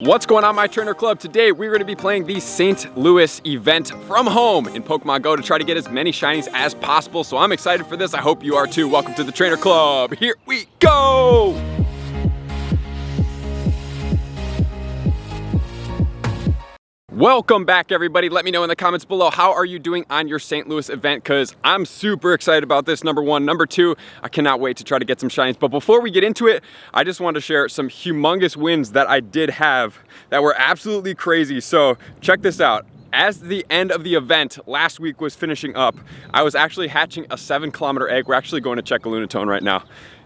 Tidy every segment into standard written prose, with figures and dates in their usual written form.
What's going on, my trainer club? Today we're going to be playing the St. Louis event from home in Pokemon Go to try to get as many shinies as possible. So I'm excited for this. I hope you are too. Welcome to the trainer club. Here we go. Welcome back, everybody. Let me know in the comments below, how are you doing on your St. Louis event? Because I'm super excited about this, number one. Number two, I cannot wait to try to get some shinies. But before we get into it, I just wanted to share some humongous wins that I did have that were absolutely crazy. So check this out. As the end of the event last week was finishing up, I was actually hatching a 7-kilometer egg. We're actually going to check a Unown right now.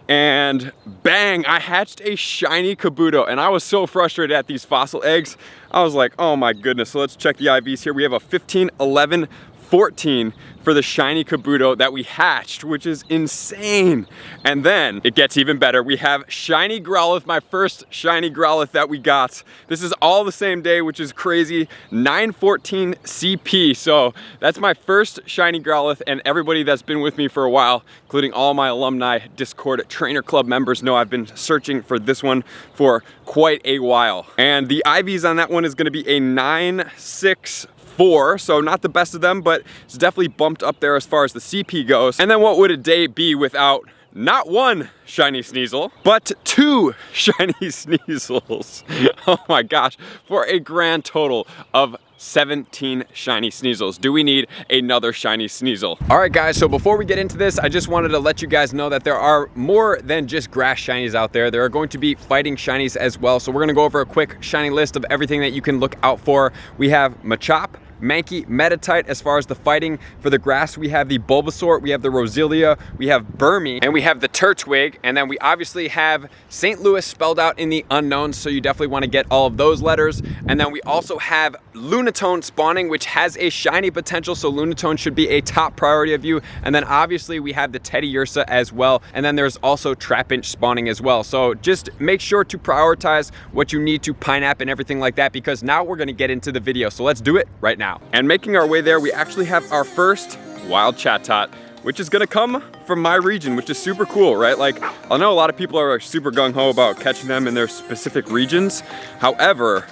And bang, I hatched a shiny Kabuto, and I was so frustrated at these fossil eggs. I was like, oh my goodness. So let's check the IVs here. We have a 15, 11, 14 for the shiny Kabuto that we hatched, which is insane. And then it gets even better. We have shiny Growlithe, my first shiny Growlithe that we got. This is all the same day, which is crazy. 914 CP. So that's my first shiny Growlithe, and everybody that's been with me for a while, including all my alumni Discord trainer club members, know I've been searching for this one for quite a while. And the IVs on that one is going to be a 964, so not the best of them, but it's definitely bumped up there as far as the CP goes. And then what would a day be without not one shiny Sneasel, but 2 shiny Sneasels? Oh my gosh, for a grand total of 17 shiny Sneasels. Do we need another shiny Sneasel? All right, guys, so before we get into this, I just wanted to let you guys know that there are more than just grass shinies out there. There are going to be fighting shinies as well. So we're gonna go over a quick shiny list of everything that you can look out for. We have Machop, Mankey, Meditite. As far as the fighting for the grass, we have the Bulbasaur, we have the Roselia, we have Burmy, and we have the Turtwig, and then we obviously have St. Louis spelled out in the unknowns, so you definitely want to get all of those letters. And then we also have Lunatone spawning, which has a shiny potential, so Lunatone should be a top priority of you. And then obviously we have the Teddiursa as well, and then there's also Trapinch spawning as well. So just make sure to prioritize what you need to Pineapple and everything like that, because now we're going to get into the video. So let's do it right now. And making our way there, we actually have our first wild Chatot, which is gonna come from my region, which is super cool, right? Like, I know a lot of people are super gung-ho about catching them in their specific regions. However,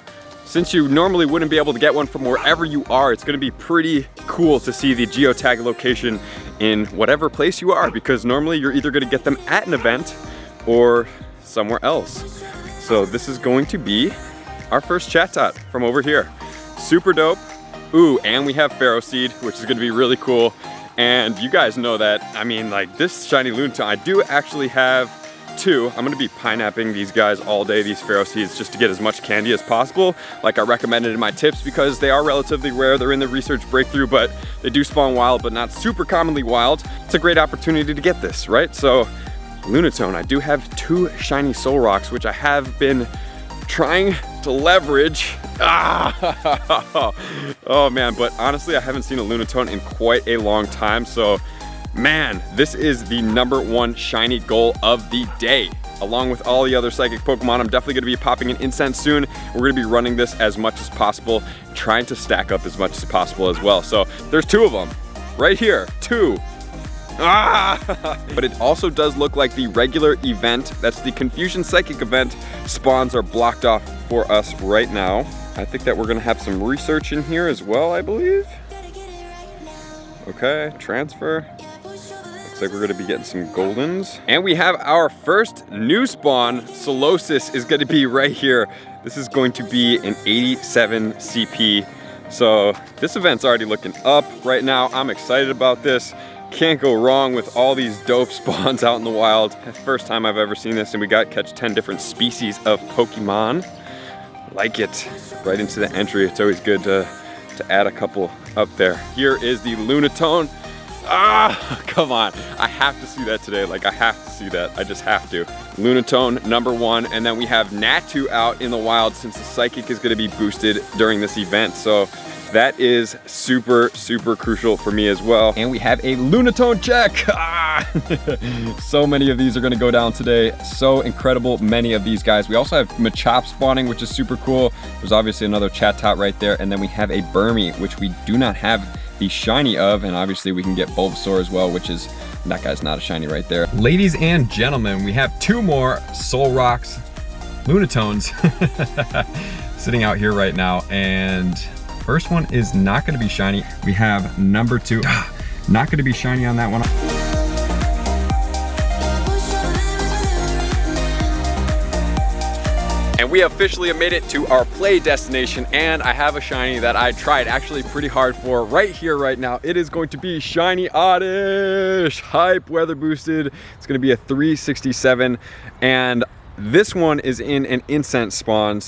since you normally wouldn't be able to get one from wherever you are, it's gonna be pretty cool to see the geotag location in whatever place you are, because normally you're either gonna get them at an event or somewhere else. So this is going to be our first Chatot from over here. Super dope. Ooh, and we have Ferroseed, which is gonna be really cool. And you guys know that, I mean, like, this shiny Lunatone, I do actually have 2. I'm gonna be pineapping these guys all day, these Ferroseeds, just to get as much candy as possible, like I recommended in my tips, because they are relatively rare. They're in the research breakthrough, but they do spawn wild, but not super commonly wild. It's a great opportunity to get this, right? So, Lunatone, I do have 2 shiny Solrocks, which I have been trying to leverage. Oh man, but honestly, I haven't seen a Lunatone in quite a long time. So man, this is the #1 shiny goal of the day. Along with all the other psychic Pokemon, I'm definitely gonna be popping an Incense soon. We're gonna be running this as much as possible, trying to stack up as much as possible as well. So there's 2 of them right here, 2. But it also does look like the regular event, that's the Confusion Psychic event, spawns are blocked off for us right now. I think that we're gonna have some research in here as well, I believe. Okay, transfer. Looks like we're gonna be getting some Goldens. And we have our first new spawn. Solosis is gonna be right here. This is going to be an 87 CP. So this event's already looking up right now. I'm excited about this. Can't go wrong with all these dope spawns out in the wild. First time I've ever seen this, and we got catch 10 different species of Pokemon. Like it. Right into the entry. It's always good to add a couple up there. Here is the Lunatone. Come on. I have to see that today. Like, I have to see that. I just have to. Lunatone #1, and then we have Natu out in the wild, since the Psychic is gonna be boosted during this event. So that is super, super crucial for me as well. And we have a Lunatone check. So many of these are gonna go down today. So incredible many of these guys. We also have Machop spawning, which is super cool. There's obviously another Chatot right there. And then we have a Burmy, which we do not have the shiny of. And obviously we can get Bulbasaur as well, which is, that guy's not a shiny right there. Ladies and gentlemen, we have 2 more Solrocks Lunatones. sitting out here right now, and first one is not gonna be shiny. We have number 2, not gonna be shiny on that one. And we officially made it to our play destination, and I have a shiny that I tried actually pretty hard for right here, right now. It is going to be Shiny Oddish, hype, weather boosted. It's gonna be a 367, and this one is in an incense spawn,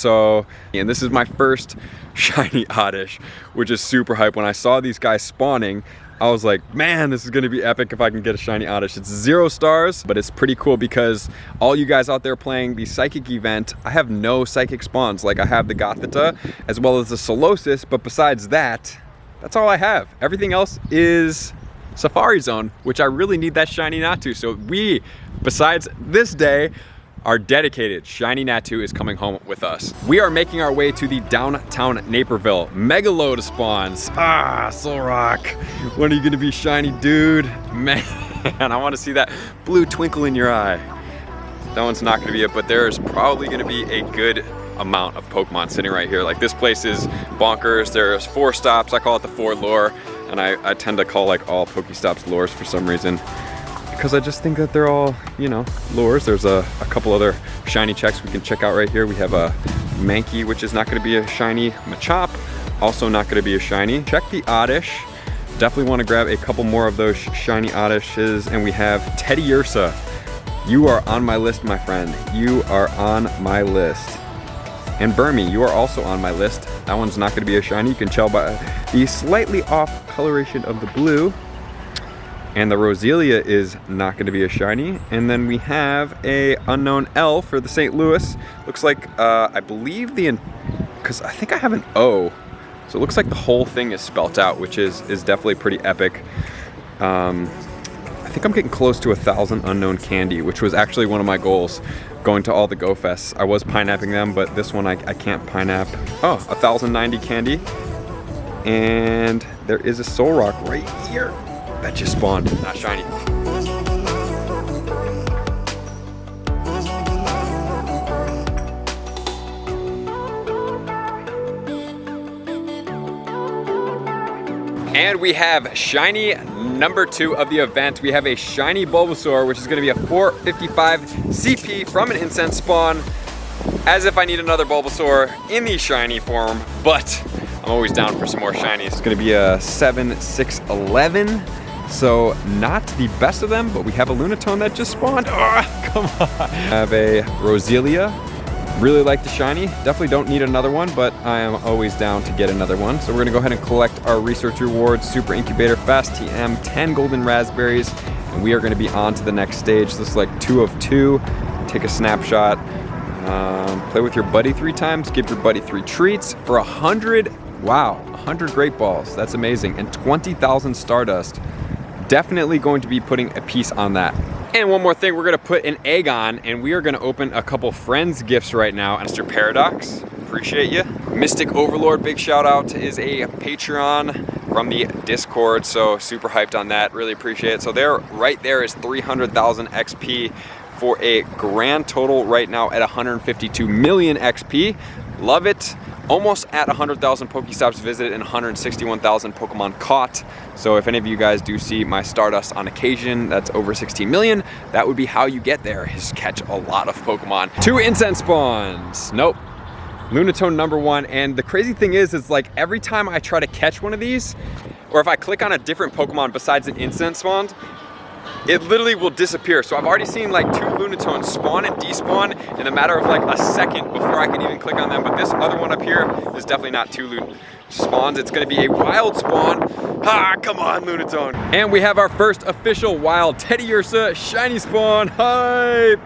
and this is my first Shiny Oddish, which is super hype. When I saw these guys spawning, I was like, man, this is gonna be epic if I can get a Shiny Oddish. It's 0 stars, but it's pretty cool because all you guys out there playing the Psychic event, I have no Psychic spawns. Like, I have the Gothita as well as the Solosis, but besides that, that's all I have. Everything else is Safari Zone, which I really need that Shiny Natu. So we, besides this day, our dedicated Shiny Natu is coming home with us. We are making our way to the downtown Naperville. Megaload spawns. Solrock. When are you gonna be shiny, dude? Man, I wanna see that blue twinkle in your eye. That one's not gonna be it, but there's probably gonna be a good amount of Pokemon sitting right here. Like, this place is bonkers. There's 4 stops. I call it the 4 lore, and I tend to call like all Pokestops lures for some reason, because I just think that they're all, you know, lures. There's a couple other shiny checks we can check out right here. We have a Mankey, which is not gonna be a shiny. Machop, also not gonna be a shiny. Check the Oddish. Definitely wanna grab a couple more of those shiny Oddishes. And we have Teddiursa. You are on my list, my friend. You are on my list. And Burmy, you are also on my list. That one's not gonna be a shiny. You can tell by the slightly off coloration of the blue. And the Roselia is not going to be a shiny. And then we have a Unown L for the St. Louis. Looks like, I believe because I think I have an O. So it looks like the whole thing is spelt out, which is definitely pretty epic. I think I'm getting close to 1,000 Unknown Candy, which was actually one of my goals going to all the Go Fests. I was pineapping them, but this one I can't pinap. Oh, 1,090 Candy. And there is a Solrock right here. That just spawned, not shiny. And we have shiny number 2 of the event. We have a shiny Bulbasaur, which is gonna be a 455 CP from an incense spawn. As if I need another Bulbasaur in the shiny form, but I'm always down for some more shinies. It's gonna be a 7611. So not the best of them, but we have a Lunatone that just spawned. Oh, come on. I have a Roselia. Really like the shiny. Definitely don't need another one, but I am always down to get another one. So we're gonna go ahead and collect our research rewards. Super Incubator, Fast TM, 10 golden raspberries, and we are gonna be on to the next stage. This is like 2 of 2. Take a snapshot. Play with your buddy 3 times. Give your buddy 3 treats for 100. Wow, 100 Great Balls. That's amazing. And 20,000 Stardust. Definitely going to be putting a piece on that. And one more thing, we're gonna put an egg on, and we are gonna open a couple friends gifts right now. Mr. Paradox, appreciate you. Mystic Overlord, big shout out, is a Patreon from the Discord, so super hyped on that, really appreciate it. So there, right there is 300,000 XP for a grand total right now at 152 million XP. Love it. Almost at 100,000 Pokestops visited and 161,000 Pokemon caught. So if any of you guys do see my Stardust on occasion, that's over 16 million. That would be how you get there, is catch a lot of Pokemon. 2 incense spawns. Nope. Lunatone number 1. And the crazy thing is like every time I try to catch one of these, or if I click on a different Pokemon besides an incense spawn, it literally will disappear. So I've already seen like 2 Lunatones spawn and despawn in a matter of like a second before I can even click on them. But this other one up here is definitely not 2 spawns. It's gonna be a wild spawn. Come on, Lunatone. And we have our first official wild Teddiursa shiny spawn. Hype!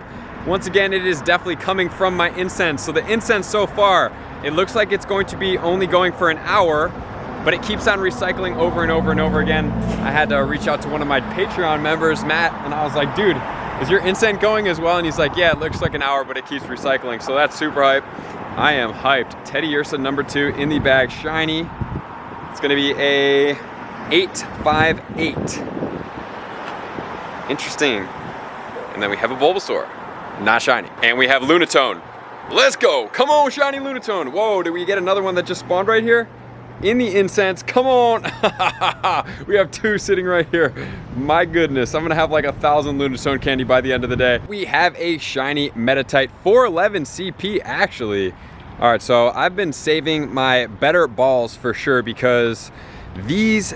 Once again, it is definitely coming from my incense. So the incense so far, it looks like it's going to be only going for an hour, but it keeps on recycling over and over and over again. I had to reach out to one of my Patreon members, Matt, and I was like, dude, is your incense going as well? And he's like, yeah, it looks like an hour, but it keeps recycling. So that's super hype. I am hyped. Teddiursa number 2 in the bag, shiny. It's gonna be a 858. Interesting. And then we have a Bulbasaur, not shiny. And we have Lunatone. Let's go. Come on, shiny Lunatone. Whoa, did we get another one that just spawned right here? In the incense, come on. We have 2 sitting right here. My goodness, I'm gonna have like 1,000 Lunatone candy by the end of the day. We have a shiny Meditite, 411 CP actually. All right, so I've been saving my better balls for sure because these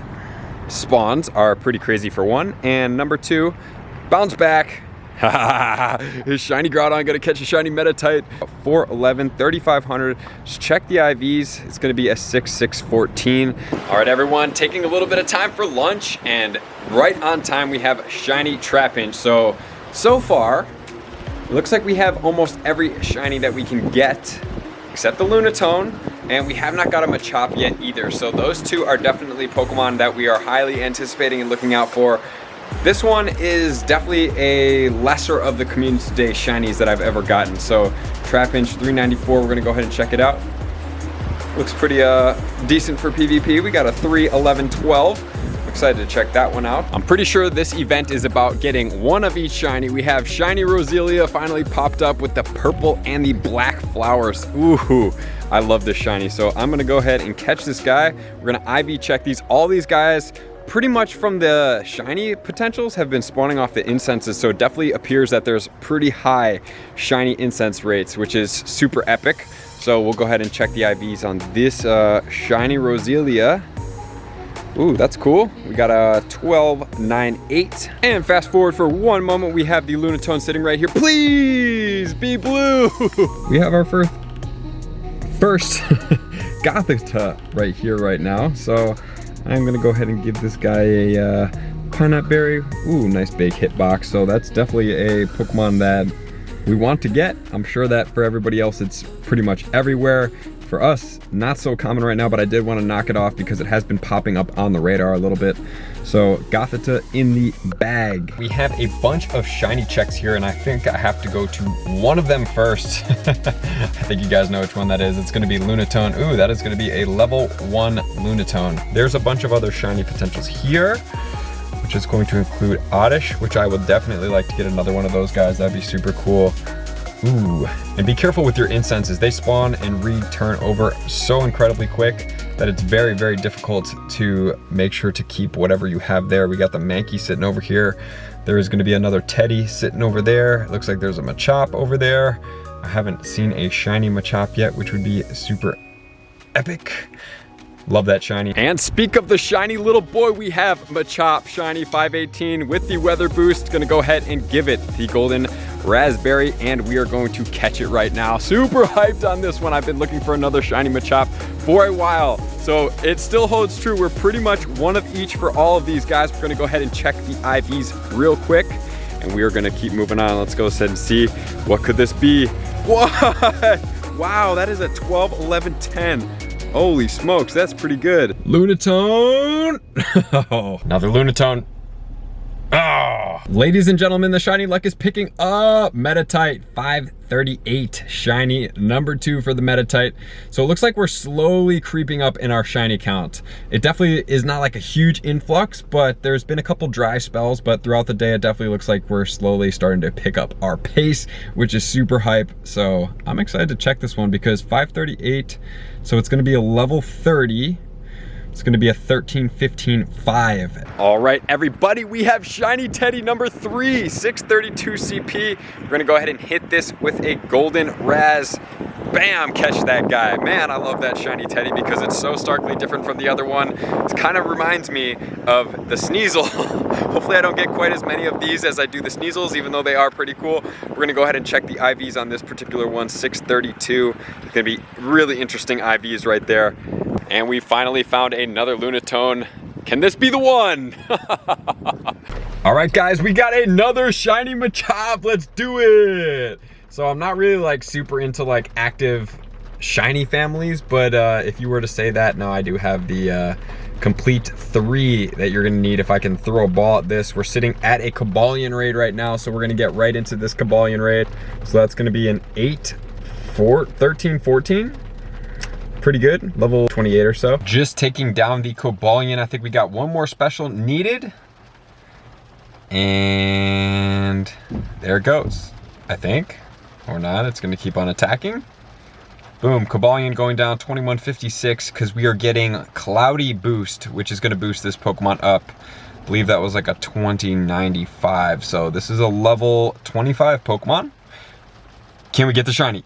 spawns are pretty crazy for one, and number 2, bounce back. His shiny Groudon gonna catch a shiny Meditite. 411, 3,500. Just check the IVs. It's gonna be a 6,614. All right, everyone, taking a little bit of time for lunch, and right on time we have shiny Trapinch. So far, it looks like we have almost every shiny that we can get, except the Lunatone, and we have not got a Machop yet either. So those 2 are definitely Pokemon that we are highly anticipating and looking out for. This one is definitely a lesser of the Community Day shinies that I've ever gotten. So Trapinch 394, we're gonna go ahead and check it out. Looks pretty decent for PvP. We got a 31112. I'm excited to check that one out. I'm pretty sure this event is about getting one of each shiny. We have shiny Roselia finally popped up with the purple and the black flowers. Ooh, I love this shiny. So I'm gonna go ahead and catch this guy. We're gonna IV check these. All these guys, pretty much from the shiny potentials, have been spawning off the incenses, so it definitely appears that there's pretty high shiny incense rates, which is super epic. So we'll go ahead and check the IVs on this shiny Roselia. Ooh, that's cool. We got a 1298. And fast forward for one moment, we have the Lunatone sitting right here. Please be blue. We have our first Gothita right here right now. So I'm gonna go ahead and give this guy a Pineapple Berry. Ooh, nice big hitbox. So that's definitely a Pokemon that we want to get. I'm sure that for everybody else, it's pretty much everywhere. For us, not so common right now, but I did want to knock it off because it has been popping up on the radar a little bit. So Gothita in the bag. We have a bunch of shiny checks here, and I think I have to go to one of them first. I think you guys know which one that is. It's gonna be Lunatone. Ooh, that is gonna be a level 1 Lunatone. There's a bunch of other shiny potentials here, which is going to include Oddish, which I would definitely like to get another one of those guys. That'd be super cool. Ooh, and be careful with your incenses. They spawn and return over so incredibly quick that it's very, very difficult to make sure to keep whatever you have there. We got the Mankey sitting over here. There is gonna be another Teddy sitting over there. It looks like there's a Machop over there. I haven't seen a shiny Machop yet, which would be super epic. Love that shiny. And speak of the shiny little boy, we have Machop shiny 518 with the weather boost. Gonna go ahead and give it the golden raspberry, and we are going to catch it right now. Super hyped on this one. I've been looking for another shiny Machop for a while, so it still holds true. We're pretty much one of each for all of these guys. We're gonna go ahead and check the IVs real quick, and we are gonna keep moving on. Let's go ahead and see what could this be. What? Wow, that is a 12, 11, 10. Holy smokes, that's pretty good. Lunatone. Another Lunatone. Oh. Ladies and gentlemen, the shiny luck is picking up. Meditite 538 shiny, number 2 for the Meditite. So it looks like we're slowly creeping up in our shiny count. It definitely is not like a huge influx, but there's been a couple dry spells, but throughout the day it definitely looks like we're slowly starting to pick up our pace, which is super hype. So I'm excited to check this one because 538, so it's gonna be a level 30. It's gonna be a 13, 15, 5. All right, everybody, we have shiny Teddy number 3, 632 CP. We're gonna go ahead and hit this with a golden raz. Bam, catch that guy. Man, I love that shiny Teddy because it's so starkly different from the other one. It kind of reminds me of the Sneasel. Hopefully I don't get quite as many of these as I do the Sneasels, even though they are pretty cool. We're gonna go ahead and check the IVs on this particular one, 632. It's gonna be really interesting IVs right there. And we finally found another Lunatone. Can this be the one? All right, guys, we got another shiny Machop. Let's do it. So I'm not really like super into like active shiny families, but if you were to say that, no, I do have the complete 3 that you're gonna need if I can throw a ball at this. We're sitting at a Cobalion raid right now, so we're gonna get right into this Cobalion raid. So that's gonna be an 8, 4, 13, 14. Pretty good, level 28 or so. Just taking down the Cobalion. I think we got one more special needed. And there it goes, I think. or not. It's gonna keep on attacking. Boom, Cobalion going down 2156 because we are getting Cloudy Boost, which is gonna boost this Pokemon up. I believe that was like a 2095. So this is a level 25 Pokemon. Can we get the shiny?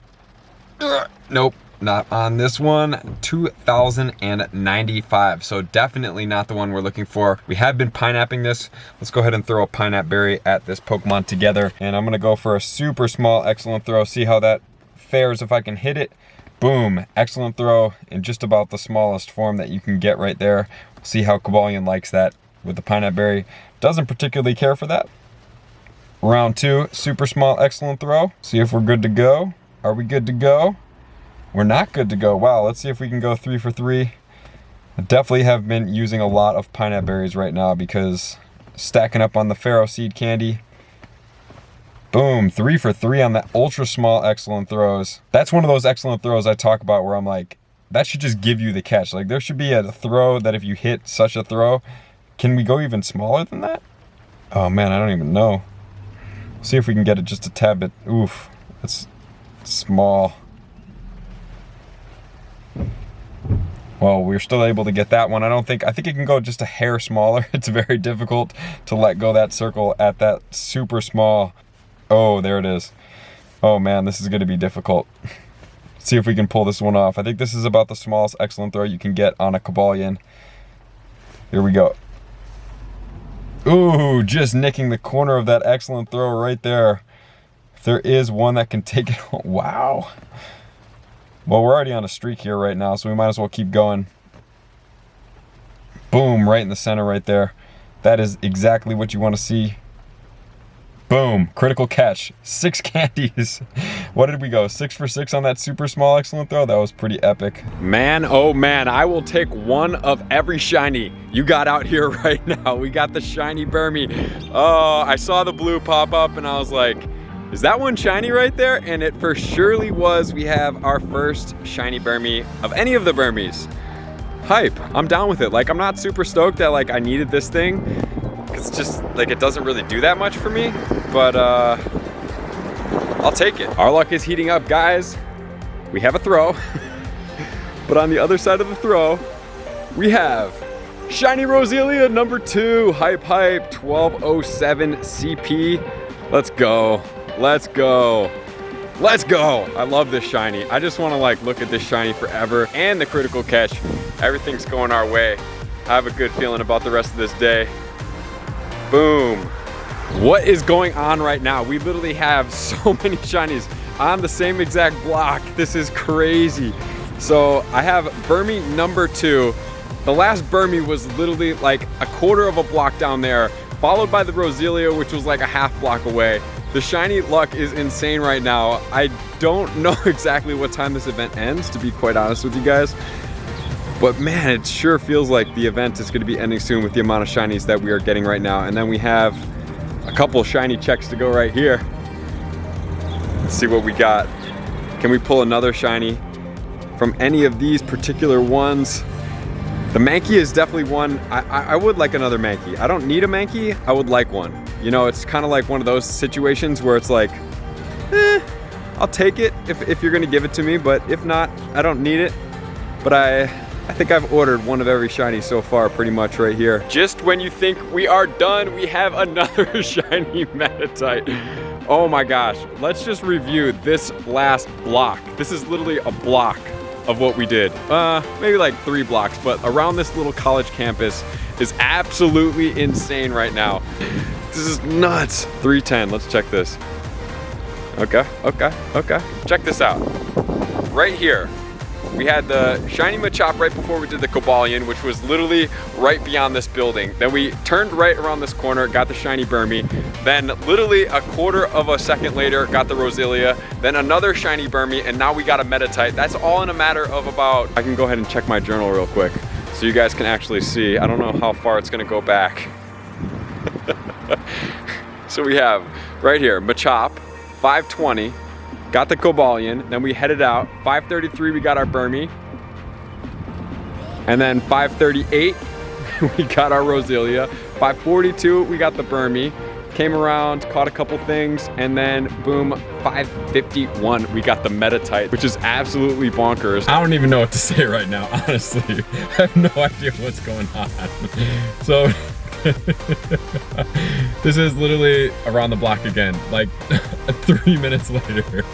Nope, not on this one. 2095. So definitely not the one we're looking for. We have been pineapping this. Let's go ahead and throw a pineapple berry at this Pokemon together. And I'm gonna go for a super small excellent throw. See how that fares if I can hit it. Boom, excellent throw in just about the smallest form that you can get right there. See how Cobalion likes that with the pineapple berry. Doesn't particularly care for that. Round 2, super small excellent throw. See if we're good to go. Are we good to go? We're not good to go. Wow, let's see if we can go 3 for 3. I definitely have been using a lot of pineapple berries right now because stacking up on the Pharaoh seed candy. Boom, 3 for 3 on that ultra small excellent throws. That's one of those excellent throws I talk about where I'm like, that should just give you the catch. Like there should be a throw that if you hit such a throw, can we go even smaller than that? Oh man, I don't even know. See if we can get it just a tad bit. Oof, that's small. Well, we're still able to get that one. I think it can go just a hair smaller. It's very difficult to let go that circle at that super small. Oh, there it is. Oh man, this is gonna be difficult. See if we can pull this one off. I think this is about the smallest excellent throw you can get on a Cobalion. Here we go. Ooh, just nicking the corner of that excellent throw right there. If there is one that can take it, wow. Well, we're already on a streak here right now, so we might as well keep going. Boom, right in the center right there. That is exactly what you want to see. Boom, critical catch, 6 candies. What did we go, 6 for 6 on that super small excellent throw? That was pretty epic. Man, oh man, I will take one of every shiny you got out here right now. We got the shiny Burmy. Oh, I saw the blue pop up and I was like, is that one shiny right there? And it for surely was. We have our first shiny Burmy of any of the Burmies. Hype, I'm down with it. Like, I'm not super stoked that like I needed this thing. It's just like it doesn't really do that much for me, but I'll take it. Our luck is heating up, guys. We have a throw, but on the other side of the throw, we have shiny Roselia number 2. Hype, 1207 CP. Let's go. Let's go. Let's go. I love this shiny. I just want to like look at this shiny forever, and the critical catch. Everything's going our way. I have a good feeling about the rest of this day. Boom. What is going on right now? We literally have so many shinies on the same exact block. This is crazy. So I have Burmy number 2. The last Burmy was literally like a quarter of a block down there, followed by the Roselia, which was like a half block away. The shiny luck is insane right now. I don't know exactly what time this event ends, to be quite honest with you guys. But man, it sure feels like the event is going to be ending soon with the amount of shinies that we are getting right now. And then we have a couple shiny checks to go right here. Let's see what we got. Can we pull another shiny from any of these particular ones? The Mankey is definitely one. I would like another Mankey. I don't need a Mankey. I would like one. You know, it's kind of like one of those situations where it's like, I'll take it if you're going to give it to me. But if not, I don't need it. But I think I've ordered one of every shiny so far, pretty much right here. Just when you think we are done, we have another shiny Meditite. Oh my gosh, let's just review this last block. This is literally a block of what we did. Maybe like 3 blocks, but around this little college campus is absolutely insane right now. This is nuts. 310, let's check this. Okay. Check this out. Right here, we had the shiny Machop right before we did the Cobalion, which was literally right beyond this building. Then we turned right around this corner, got the shiny Burmy. Then literally a quarter of a second later, got the Roselia. Then another shiny Burmy, and now we got a Meditite. That's all in a matter of about, I can go ahead and check my journal real quick so you guys can actually see. I don't know how far it's gonna go back. So we have right here, Machop, 520. Got the Cobalion, then we headed out. 5:33, we got our Burmy. And then 5:38, we got our Roselia. 5:42, we got the Burmy. came around, caught a couple things, and then boom, 551, we got the Metatite, which is absolutely bonkers. I don't even know what to say right now, honestly. I have no idea what's going on. So, this is literally around the block again, like 3 minutes later.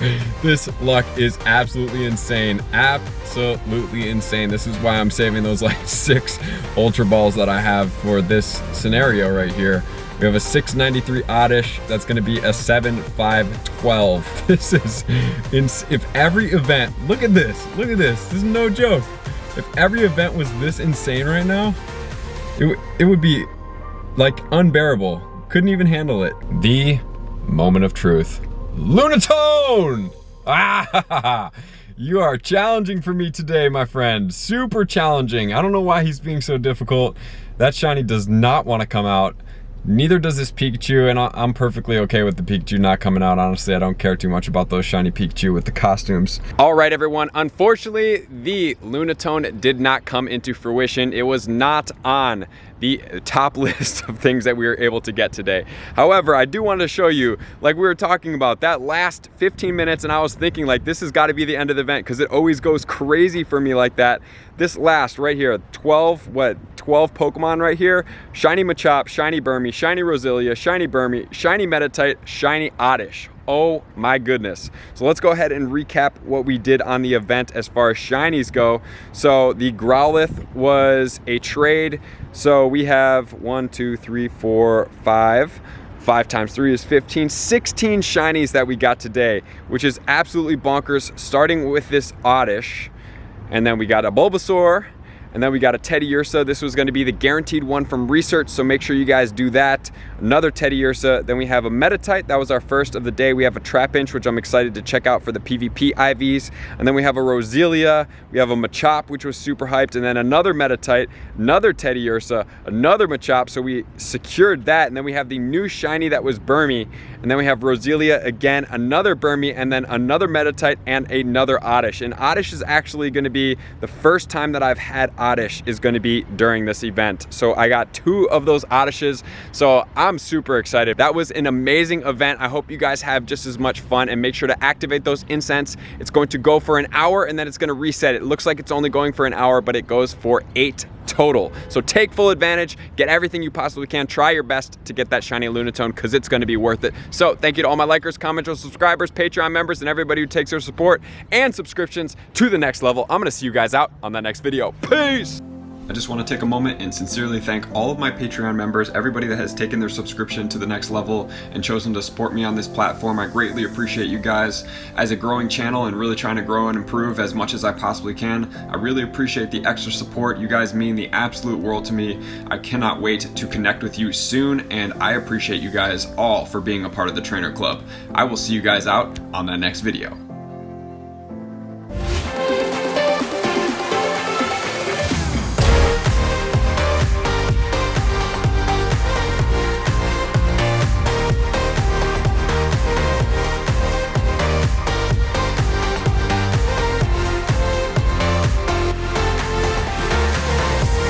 This luck is absolutely insane. Absolutely insane. This is why I'm saving those like 6 Ultra Balls that I have for this scenario right here. We have a 693 Oddish. That's gonna be a 7512. This is, if every event, look at this. This is no joke. If every event was this insane right now, it would be like unbearable. Couldn't even handle it. The moment of truth. Lunatone! Ah! You are challenging for me today, my friend. Super challenging. I don't know why he's being so difficult. That shiny does not want to come out. Neither does this Pikachu, and I'm perfectly okay with the Pikachu not coming out. Honestly, I don't care too much about those shiny Pikachu with the costumes. All right, everyone. Unfortunately, the Lunatone did not come into fruition. It was not on the top list of things that we were able to get today. However, I do want to show you, like we were talking about, that last 15 minutes, and I was thinking like this has got to be the end of the event because it always goes crazy for me like that. This last right here, 12 Pokemon right here, shiny Machop, shiny Burmy, shiny Roselia, shiny Burmy, shiny Metatite, shiny Oddish. Oh my goodness. So let's go ahead and recap what we did on the event as far as shinies go. So the Growlithe was a trade. So we have 1, 2, 3, 4, 5. 5 times 3 is 15, 16 shinies that we got today, which is absolutely bonkers, starting with this Oddish. And then we got a Bulbasaur, and then we got a Teddiursa. This was going to be the guaranteed one from research, so make sure you guys do that. Another Teddiursa. Then we have a Metatite. That was our first of the day. We have a Trapinch, which I'm excited to check out for the PvP IVs. And then we have a Roselia. We have a Machop, which was super hyped. And then another Metatite, another Teddiursa, another Machop. So we secured that. And then we have the new shiny that was Burmy. And then we have Roselia again, another Burmy, and then another Metatite and another Oddish. And Oddish is actually going to be the first time that I've had Oddish is going to be during this event. So I got 2 of those Oddishes, so I'm super excited. That was an amazing event. I hope you guys have just as much fun, and make sure to activate those incense. It's going to go for an hour and then it's going to reset. It looks like it's only going for an hour, but it goes for 8 total. So take full advantage, get everything you possibly can, try your best to get that shiny Lunatone because it's going to be worth it. So thank you to all my likers, commenters, subscribers, Patreon members, and everybody who takes their support and subscriptions to the next level. I'm going to see you guys out on that next video. Peace! I just want to take a moment and sincerely thank all of my Patreon members, everybody that has taken their subscription to the next level and chosen to support me on this platform. I greatly appreciate you guys. As a growing channel and really trying to grow and improve as much as I possibly can, I really appreciate the extra support. You guys mean the absolute world to me. I cannot wait to connect with you soon, and I appreciate you guys all for being a part of the Trainer Club. I will see you guys out on the next video.